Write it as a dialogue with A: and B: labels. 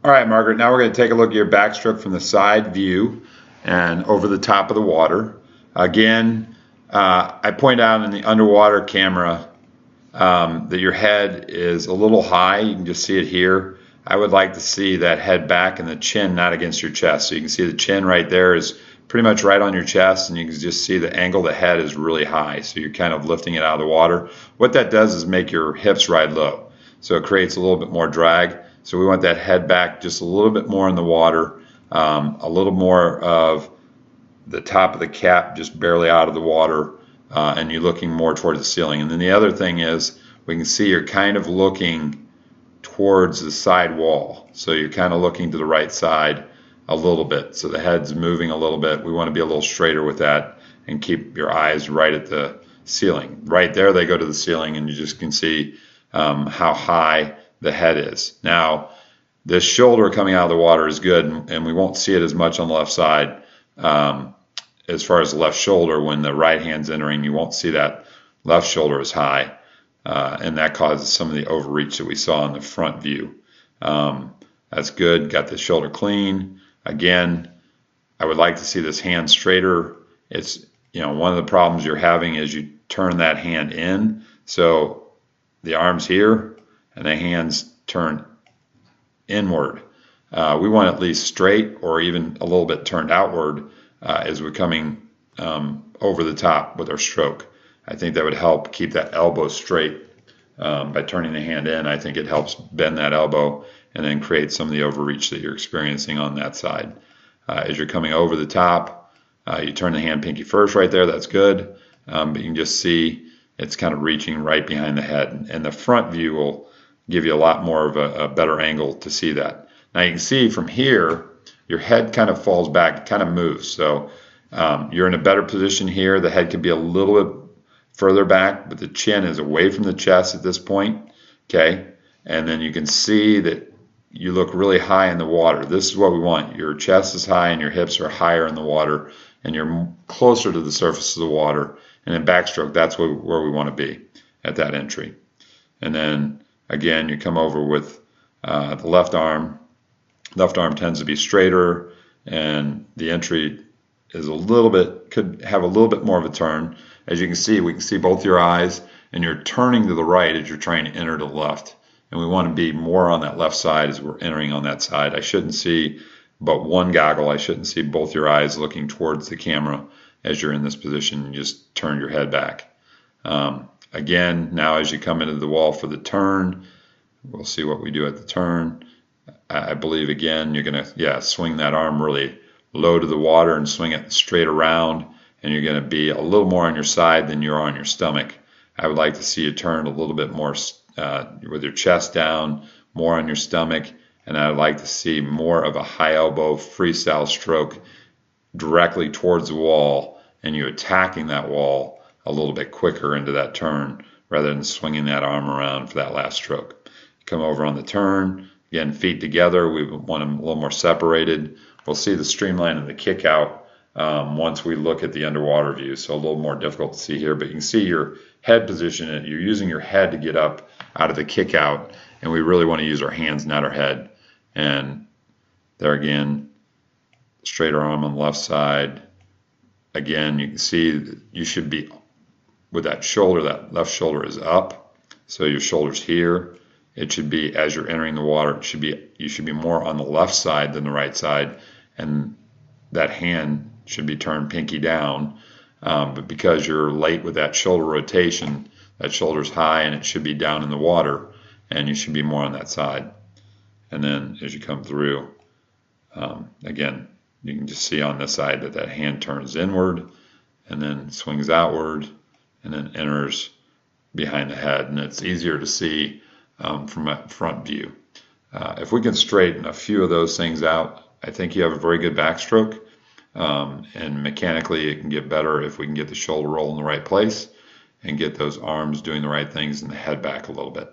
A: All right, Margaret, now we're going to take a look at your backstroke from the side view and over the top of the water. Again, I point out in the underwater camera that your head is a little high. You can just see it here. I would like to see that head back and the chin not against your chest. So you can see the chin right there is pretty much right on your chest, and you can just see the angle of the head is really high. So you're kind of lifting it out of the water. What that does is make your hips ride low. So it creates a little bit more drag. So we want that head back just a little bit more in the water, a little more of the top of the cap just barely out of the water, and you're looking more towards the ceiling. And then the other thing is we can see you're kind of looking towards the side wall. So you're kind of looking to the right side a little bit. So the head's moving a little bit. We want to be a little straighter with that and keep your eyes right at the ceiling. Right there they go to the ceiling, and you just can see how high the head is. Now, this shoulder coming out of the water is good, and we won't see it as much on the left side as far as the left shoulder. When the right hand's entering, you won't see that left shoulder as high, and that causes some of the overreach that we saw in the front view. That's good. Got the shoulder clean. Again, I would like to see this hand straighter. It's, one of the problems you're having is you turn that hand in, so the arm's here and the hands turn inward. We want at least straight or even a little bit turned outward as we're coming over the top with our stroke. I think that would help keep that elbow straight by turning the hand in. I think it helps bend that elbow and then create some of the overreach that you're experiencing on that side. As you're coming over the top, you turn the hand pinky first right there. That's good. But you can just see it's kind of reaching right behind the head. And the front view will give you a lot more of a better angle to see that. Now you can see from here, your head kind of falls back, kind of moves. So you're in a better position here. The head can be a little bit further back, but the chin is away from the chest at this point. Okay, and then you can see that you look really high in the water. This is what we want. Your chest is high and your hips are higher in the water, and you're closer to the surface of the water. And in backstroke, that's where we want to be at that entry. And then again, you come over with the left arm. Left arm tends to be straighter, and the entry is could have a little bit more of a turn. As you can see, we can see both your eyes, and you're turning to the right as you're trying to enter to the left. And we want to be more on that left side as we're entering on that side. I shouldn't see but one goggle. I shouldn't see both your eyes looking towards the camera as you're in this position. You just turn your head back. Again, now as you come into the wall for the turn, we'll see what we do at the turn. I believe, again, you're going to, swing that arm really low to the water and swing it straight around, and you're going to be a little more on your side than you are on your stomach. I would like to see you turn a little bit more with your chest down, more on your stomach, and I would like to see more of a high elbow freestyle stroke directly towards the wall, and you attacking that wall a little bit quicker into that turn rather than swinging that arm around for that last stroke. You come over on the turn, again, feet together. We want them a little more separated. We'll see the streamline of the kick out once we look at the underwater view, so a little more difficult to see here, but you can see your head position. You're using your head to get up out of the kick out, and we really want to use our hands, not our head. And there again, straighter arm on the left side. Again, you can see you should be with that shoulder, that left shoulder is up, so your shoulder's here. It should be, as you're entering the water, you should be more on the left side than the right side, and that hand should be turned pinky down. But because you're late with that shoulder rotation, that shoulder's high and it should be down in the water, and you should be more on that side. And then as you come through, again, you can just see on this side that that hand turns inward and then swings outward and then enters behind the head, and it's easier to see from a front view. If we can straighten a few of those things out, I think you have a very good backstroke, and mechanically it can get better if we can get the shoulder roll in the right place and get those arms doing the right things and the head back a little bit.